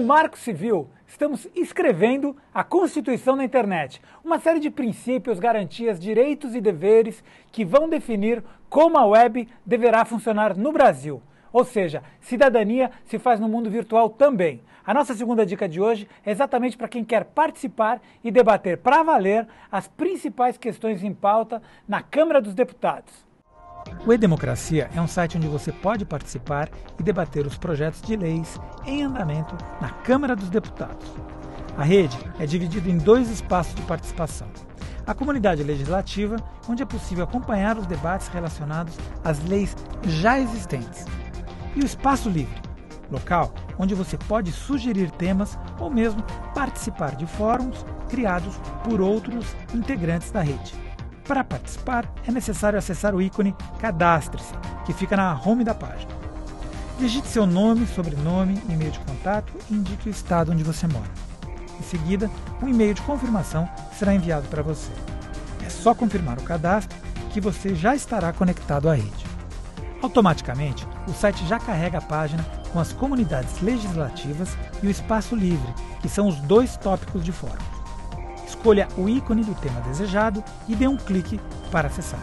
Marco Civil, estamos escrevendo a Constituição da Internet, uma série de princípios, garantias, direitos e deveres que vão definir como a web deverá funcionar no Brasil. Ou seja, cidadania se faz no mundo virtual também. A nossa segunda dica de hoje é exatamente para quem quer participar e debater para valer as principais questões em pauta na Câmara dos Deputados. O E-Democracia é um site onde você pode participar e debater os projetos de leis em andamento na Câmara dos Deputados. A rede é dividida em dois espaços de participação. A comunidade legislativa, onde é possível acompanhar os debates relacionados às leis já existentes. E o espaço livre, local onde você pode sugerir temas ou mesmo participar de fóruns criados por outros integrantes da rede. Para participar, é necessário acessar o ícone Cadastre-se, que fica na home da página. Digite seu nome, sobrenome, e-mail de contato e indique o estado onde você mora. Em seguida, um e-mail de confirmação será enviado para você. É só confirmar o cadastro que você já estará conectado à rede. Automaticamente, o site já carrega a página com as comunidades legislativas e o espaço livre, que são os dois tópicos de fórum. Escolha o ícone do tema desejado e dê um clique para acessar.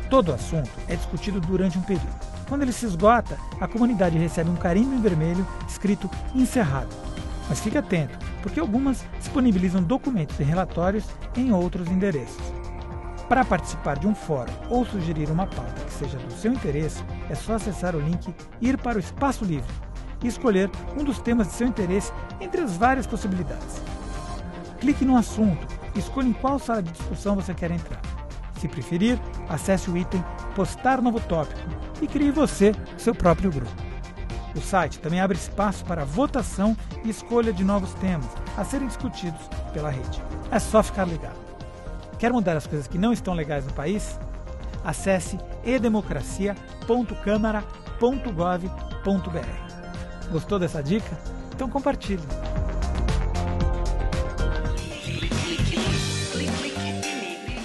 Todo o assunto é discutido durante um período. Quando ele se esgota, a comunidade recebe um carimbo em vermelho escrito encerrado. Mas fique atento, porque algumas disponibilizam documentos e relatórios em outros endereços. Para participar de um fórum ou sugerir uma pauta que seja do seu interesse, é só acessar o link Ir para o Espaço Livre e escolher um dos temas de seu interesse entre as várias possibilidades. Clique no assunto e escolha em qual sala de discussão você quer entrar. Se preferir, acesse o item Postar novo tópico e crie você seu próprio grupo. O site também abre espaço para votação e escolha de novos temas a serem discutidos pela rede. É só ficar ligado. Quer mudar as coisas que não estão legais no país? Acesse edemocracia.câmara.gov.br. Gostou dessa dica? Então compartilhe.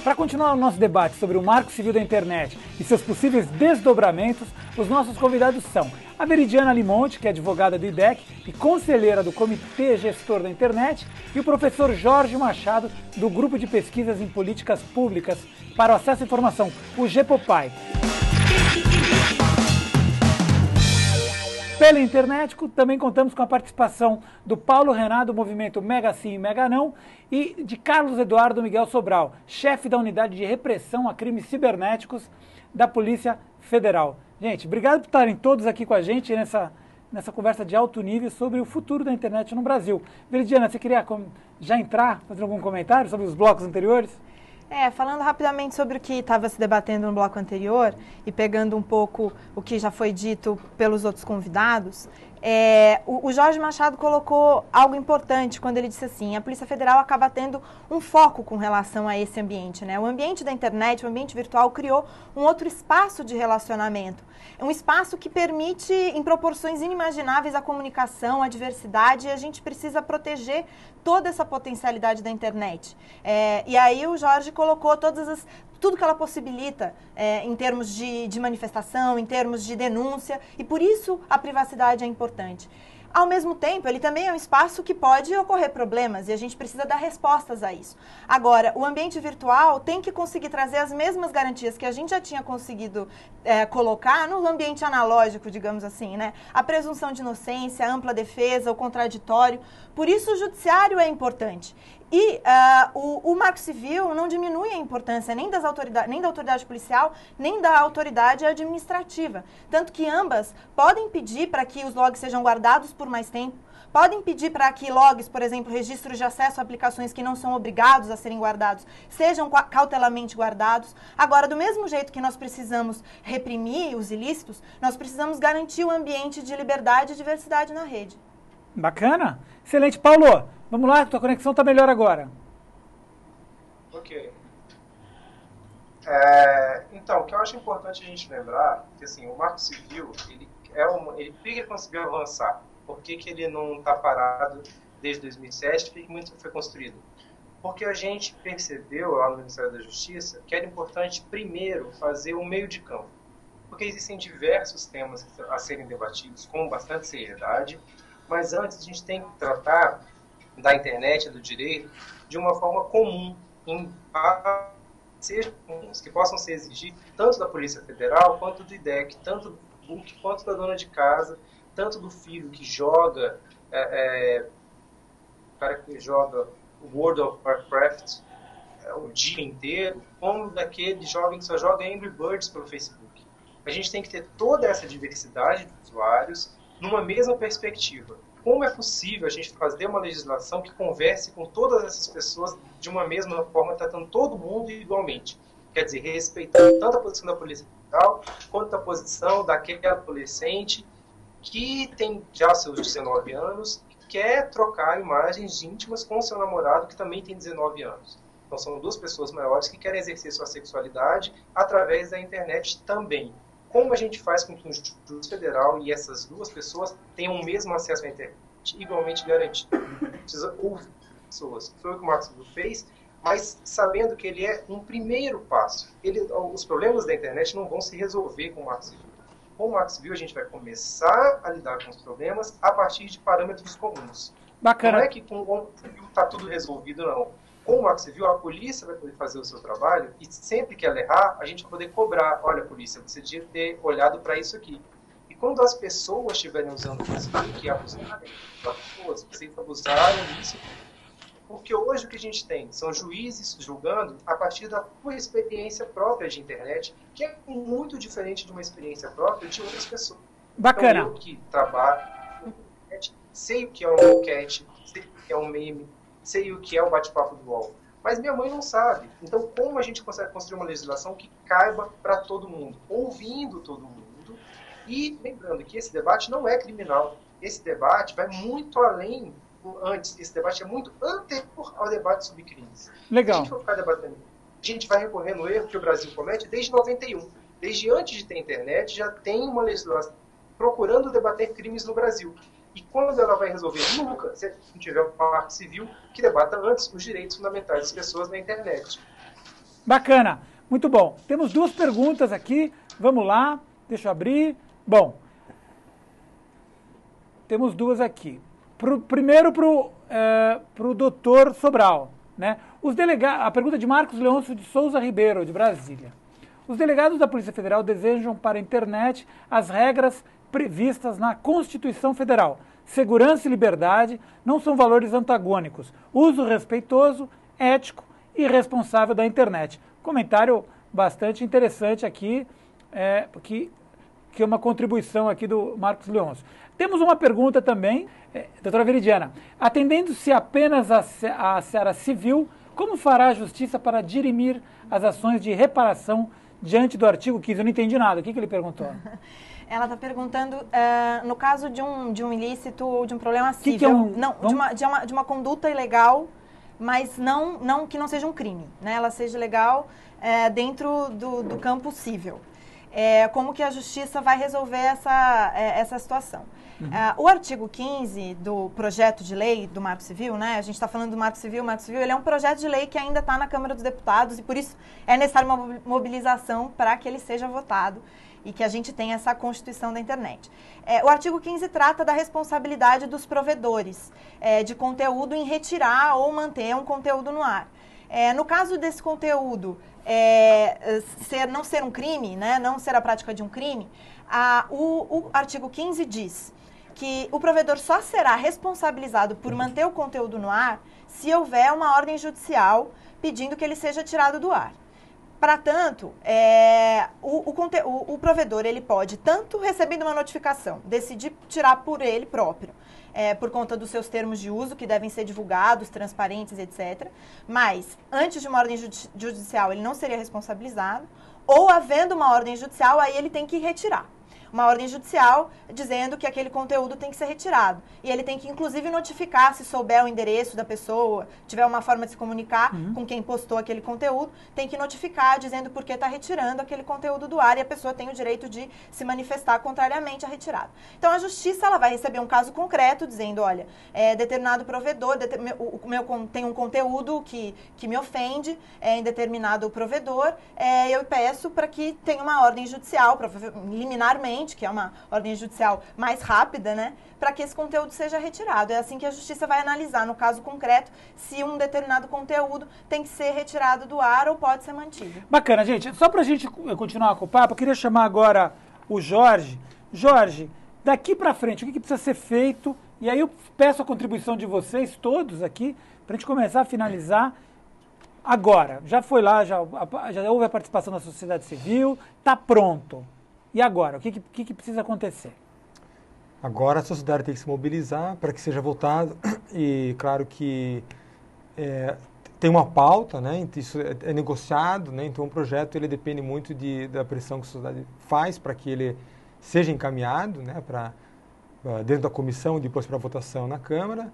Para continuar o nosso debate sobre o Marco Civil da Internet e seus possíveis desdobramentos, os nossos convidados são a Veridiana Limonte, que é advogada do IDEC e conselheira do Comitê Gestor da Internet, e o professor Jorge Machado, do Grupo de Pesquisas em Políticas Públicas para o Acesso à Informação, o GEPOPAI. Pela internet, também contamos com a participação do Paulo Renan, do movimento Mega Sim e Mega Não, e de Carlos Eduardo Miguel Sobral, chefe da Unidade de Repressão a Crimes Cibernéticos da Polícia Federal. Gente, obrigado por estarem todos aqui com a gente nessa conversa de alto nível sobre o futuro da internet no Brasil. Veridiana, você queria já entrar, fazer algum comentário sobre os blocos anteriores? Falando rapidamente sobre o que estava se debatendo no bloco anterior e pegando um pouco o que já foi dito pelos outros convidados, o Jorge Machado colocou algo importante quando ele disse assim: a Polícia Federal acaba tendo um foco com relação a esse ambiente, né? O ambiente da internet, o ambiente virtual, criou um outro espaço de relacionamento. É um espaço que permite, em proporções inimagináveis, a comunicação, a diversidade, e a gente precisa proteger toda essa potencialidade da internet. E aí o Jorge colocou tudo que ela possibilita em termos de manifestação, em termos de denúncia, e por isso a privacidade é importante. Ao mesmo tempo, ele também é um espaço que pode ocorrer problemas e a gente precisa dar respostas a isso. Agora, o ambiente virtual tem que conseguir trazer as mesmas garantias que a gente já tinha conseguido colocar no ambiente analógico, digamos assim, né? A presunção de inocência, a ampla defesa, o contraditório. Por isso, o judiciário é importante. E o Marco Civil não diminui a importância nem da autoridade policial, nem da autoridade administrativa. Tanto que ambas podem pedir para que os logs sejam guardados por mais tempo, podem pedir para que logs, por exemplo, registros de acesso a aplicações que não são obrigados a serem guardados, sejam cautelamente guardados. Agora, do mesmo jeito que nós precisamos reprimir os ilícitos, nós precisamos garantir um ambiente de liberdade e diversidade na rede. Bacana! Excelente. Paulo, vamos lá, tua conexão está melhor agora. Ok. Então, o que eu acho importante a gente lembrar é que assim, o Marco Civil, por que ele conseguiu avançar? Por que ele não está parado desde 2007? Por que muito foi construído? Porque a gente percebeu lá no Ministério da Justiça que era importante primeiro fazer um meio de campo. Porque existem diversos temas a serem debatidos com bastante seriedade, Mas antes a gente tem que tratar da internet, do direito, de uma forma comum, em sejam comuns, que possam ser exigidos tanto da Polícia Federal, quanto do IDEC, tanto do Facebook, quanto da dona de casa, tanto do filho que joga, o cara que joga World of Warcraft o dia inteiro, como daquele jovem que só joga Angry Birds pelo Facebook. A gente tem que ter toda essa diversidade de usuários numa mesma perspectiva. Como é possível a gente fazer uma legislação que converse com todas essas pessoas de uma mesma forma, tratando todo mundo igualmente? Quer dizer, respeitando tanto a posição da Polícia Federal, quanto a posição daquele adolescente que tem já seus 19 anos e quer trocar imagens íntimas com seu namorado, que também tem 19 anos. Então, são duas pessoas maiores que querem exercer sua sexualidade através da internet também. Como a gente faz com que o juiz federal e essas duas pessoas tenham o mesmo acesso à internet, igualmente garantido? Precisa ouvir pessoas. Foi o que o Marco Civil fez, mas sabendo que ele é um primeiro passo. Os problemas da internet não vão se resolver com o Marco Civil. Com o Marco Civil, a gente vai começar a lidar com os problemas a partir de parâmetros comuns. Bacana. Não é que com o Marco Civil está tudo resolvido, não. Com o Marco Civil, a polícia vai poder fazer o seu trabalho e sempre que ela errar, a gente vai poder cobrar. Olha, polícia, você devia ter olhado para isso aqui. E quando as pessoas estiverem usando isso que abusarem, vocês abusaram disso. Porque hoje o que a gente tem são juízes julgando a partir da sua experiência própria de internet, que é muito diferente de uma experiência própria de outras pessoas. Bacana. Então, eu que trabalho na internet, sei o que é um enquete, sei o que é um meme, sei o que é o bate-papo do UOL. Mas minha mãe não sabe. Então, como a gente consegue construir uma legislação que caiba para todo mundo? Ouvindo todo mundo. E lembrando que esse debate não é criminal. Esse debate vai muito além antes. Esse debate é muito anterior ao debate sobre crimes. Legal. Se a gente for ficar debatendo, a gente vai recorrer no erro que o Brasil comete desde 91. Desde antes de ter internet, já tem uma legislação procurando debater crimes no Brasil. E quando ela vai resolver? Nunca, se não tiver um marco civil que debata antes os direitos fundamentais das pessoas na internet. Bacana, muito bom. Temos duas perguntas aqui, vamos lá, deixa eu abrir. Bom, temos duas aqui. Primeiro para o doutor Sobral. Né? A pergunta de Marcos Leôncio de Souza Ribeiro, de Brasília. Os delegados da Polícia Federal desejam para a internet as regras previstas na Constituição Federal. Segurança e liberdade não são valores antagônicos. Uso respeitoso, ético e responsável da internet. Comentário bastante interessante aqui, que é uma contribuição aqui do Marcos Leôncio. Temos uma pergunta também, doutora Veridiana. Atendendo-se apenas à seara civil, como fará a Justiça para dirimir as ações de reparação diante do artigo 15? Eu não entendi nada. O que ele perguntou? Ela está perguntando, no caso de um ilícito ou de um problema civil, de uma conduta ilegal, mas que não seja um crime, né? Ela seja legal dentro do campo civil. Como que a Justiça vai resolver essa situação? Uhum. O artigo 15 do projeto de lei do Marco Civil, né? A gente está falando do Marco Civil, ele é um projeto de lei que ainda está na Câmara dos Deputados e por isso é necessária uma mobilização para que ele seja votado e que a gente tenha essa Constituição da internet. O artigo 15 trata da responsabilidade dos provedores de conteúdo em retirar ou manter um conteúdo no ar. No caso desse conteúdo não ser um crime, né, não ser a prática de um crime, o artigo 15 diz que o provedor só será responsabilizado por manter o conteúdo no ar se houver uma ordem judicial pedindo que ele seja tirado do ar. Para tanto, o provedor ele pode, tanto recebendo uma notificação, decidir tirar por ele próprio, por conta dos seus termos de uso, que devem ser divulgados, transparentes, etc. Mas, antes de uma ordem judicial, ele não seria responsabilizado, ou havendo uma ordem judicial, aí ele tem que retirar. Uma ordem judicial dizendo que aquele conteúdo tem que ser retirado. E ele tem que, inclusive, notificar, se souber o endereço da pessoa, tiver uma forma de se comunicar com quem postou aquele conteúdo, tem que notificar dizendo por que está retirando aquele conteúdo do ar e a pessoa tem o direito de se manifestar contrariamente à retirada. Então, a Justiça ela vai receber um caso concreto dizendo, olha, determinado provedor tem um conteúdo que me ofende em determinado provedor, eu peço para que tenha uma ordem judicial, liminarmente, urgente, que é uma ordem judicial mais rápida, né, para que esse conteúdo seja retirado. É assim que a Justiça vai analisar, no caso concreto, se um determinado conteúdo tem que ser retirado do ar ou pode ser mantido. Bacana, gente. Só para a gente continuar com o papo, eu queria chamar agora o Jorge. Jorge, daqui para frente, o que precisa ser feito? E aí eu peço a contribuição de vocês todos aqui, para a gente começar a finalizar agora. Já foi lá, já houve a participação da sociedade civil, está pronto. E agora? O que precisa acontecer? Agora a sociedade tem que se mobilizar para que seja votado e claro que tem uma pauta, né? Isso é negociado, né? Então o projeto ele depende muito da pressão que a sociedade faz para que ele seja encaminhado, né? Dentro da comissão, depois para votação na Câmara.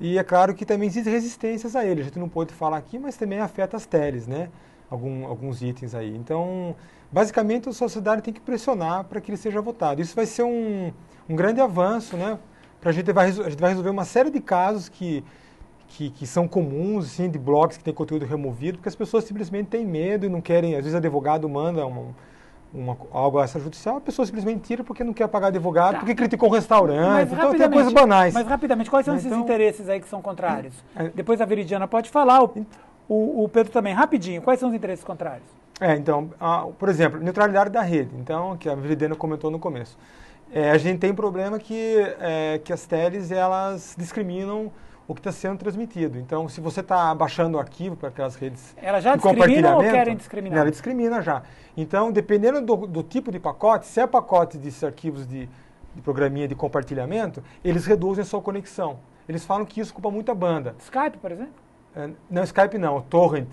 E é claro que também existem resistências a ele, a gente não pode falar aqui, mas também afeta as teles, né? Alguns itens aí. Então, basicamente a sociedade tem que pressionar para que ele seja votado. Isso vai ser um grande avanço, né? A gente vai resolver uma série de casos que são comuns, assim, de blogs que têm conteúdo removido, porque as pessoas simplesmente têm medo e não querem, às vezes advogado manda algo extrajudicial, a pessoa simplesmente tira porque não quer pagar advogado, porque criticou um restaurante, então tem coisas banais. Mas rapidamente, quais são esses interesses aí que são contrários? Depois a Veridiana pode falar, o Pedro também, rapidinho, quais são os interesses contrários? Então, por exemplo, neutralidade da rede, então, que a Veridiana comentou no começo. A gente tem um problema que as teles, elas discriminam o que está sendo transmitido. Então, se você está baixando o arquivo para aquelas redes ela já de compartilhamento... Ela já discrimina ou querem discriminar? Ela discrimina já. Então, dependendo do tipo de pacote, se é pacote de arquivos de programinha de compartilhamento, eles reduzem a sua conexão. Eles falam que isso ocupa muita banda. Skype, por exemplo? Não, Skype não, torrent.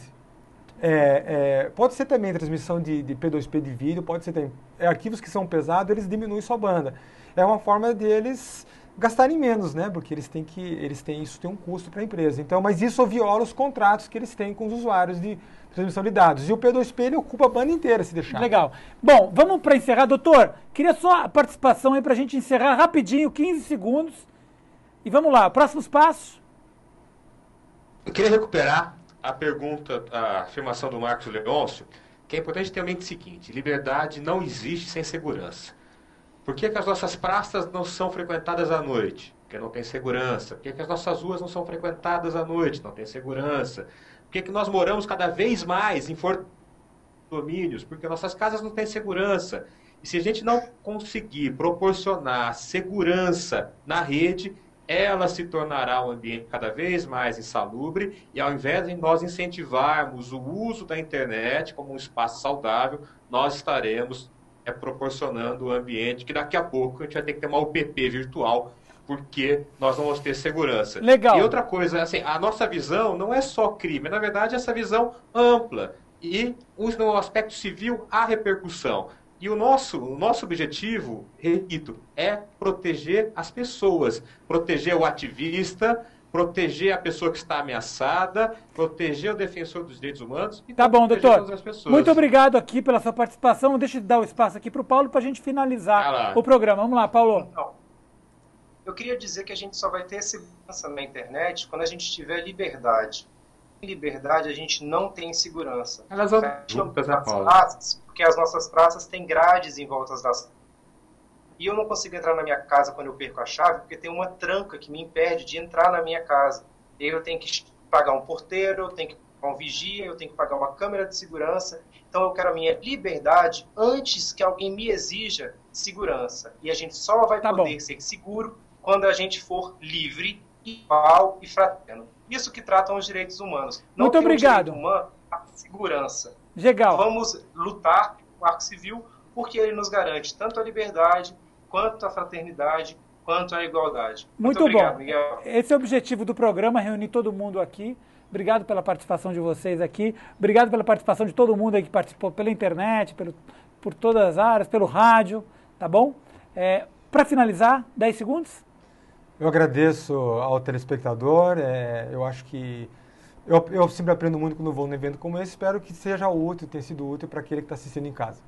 Pode ser também transmissão de P2P de vídeo, pode ser também. Arquivos que são pesados, eles diminuem sua banda. É uma forma deles gastarem menos, né? Porque isso tem um custo para a empresa. Então, mas isso viola os contratos que eles têm com os usuários de transmissão de dados. E o P2P ele ocupa a banda inteira, se deixar. Legal. Bom, vamos para encerrar, doutor. Queria só a participação aí para a gente encerrar rapidinho, 15 segundos. E vamos lá, próximos passos. Eu queria recuperar a pergunta, a afirmação do Marcos Leôncio, que é importante ter em mente o seguinte: liberdade não existe sem segurança. Por que as nossas praças não são frequentadas à noite? Porque não tem segurança. Por que as nossas ruas não são frequentadas à noite? Não tem segurança. Por que nós moramos cada vez mais em domínios? Porque nossas casas não têm segurança. E se a gente não conseguir proporcionar segurança na rede, ela se tornará um ambiente cada vez mais insalubre, e ao invés de nós incentivarmos o uso da internet como um espaço saudável, nós estaremos proporcionando um ambiente que daqui a pouco a gente vai ter que ter uma UPP virtual, porque nós não vamos ter segurança. Legal. E outra coisa, assim, a nossa visão não é só crime, na verdade essa visão ampla, e no aspecto civil há repercussão. E o nosso objetivo, repito, é proteger as pessoas, proteger o ativista, proteger a pessoa que está ameaçada, proteger o defensor dos direitos humanos e tá bom, doutor. as pessoas. Muito obrigado aqui pela sua participação. Deixa eu dar o espaço aqui para o Paulo para a gente finalizar o programa. Vamos lá, Paulo. Então, eu queria dizer que a gente só vai ter segurança na internet quando a gente tiver liberdade. Sem liberdade, a gente não tem segurança. Elas vão juntas, né, Paulo? Porque as nossas praças têm grades em volta das. E eu não consigo entrar na minha casa quando eu perco a chave, porque tem uma tranca que me impede de entrar na minha casa. Eu tenho que pagar um porteiro, eu tenho que pagar um vigia, eu tenho que pagar uma câmera de segurança. Então eu quero a minha liberdade antes que alguém me exija segurança. E a gente só vai poder ser seguro quando a gente for livre, igual e fraterno. Isso que tratam os direitos humanos. Não muito obrigado. Um direito humano, a segurança. Legal. Vamos lutar com o Marco Civil, porque ele nos garante tanto a liberdade, quanto a fraternidade, quanto a igualdade. Muito obrigado, bom. Miguel. Esse é o objetivo do programa, reunir todo mundo aqui. Obrigado pela participação de vocês aqui. Obrigado pela participação de todo mundo aí que participou pela internet, por todas as áreas, pelo rádio, tá bom? Para finalizar, 10 segundos. Eu agradeço ao telespectador, eu acho que eu sempre aprendo muito quando vou num evento como esse, espero que seja útil, tenha sido útil para aquele que está assistindo em casa.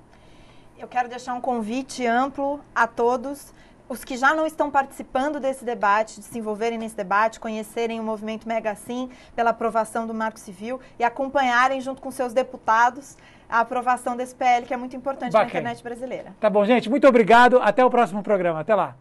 Eu quero deixar um convite amplo a todos os que já não estão participando desse debate, de se envolverem nesse debate, conhecerem o movimento Mega Sim pela aprovação do Marco Civil e acompanharem junto com seus deputados a aprovação desse PL, que é muito importante para a internet brasileira. Tá bom, gente. Muito obrigado. Até o próximo programa. Até lá.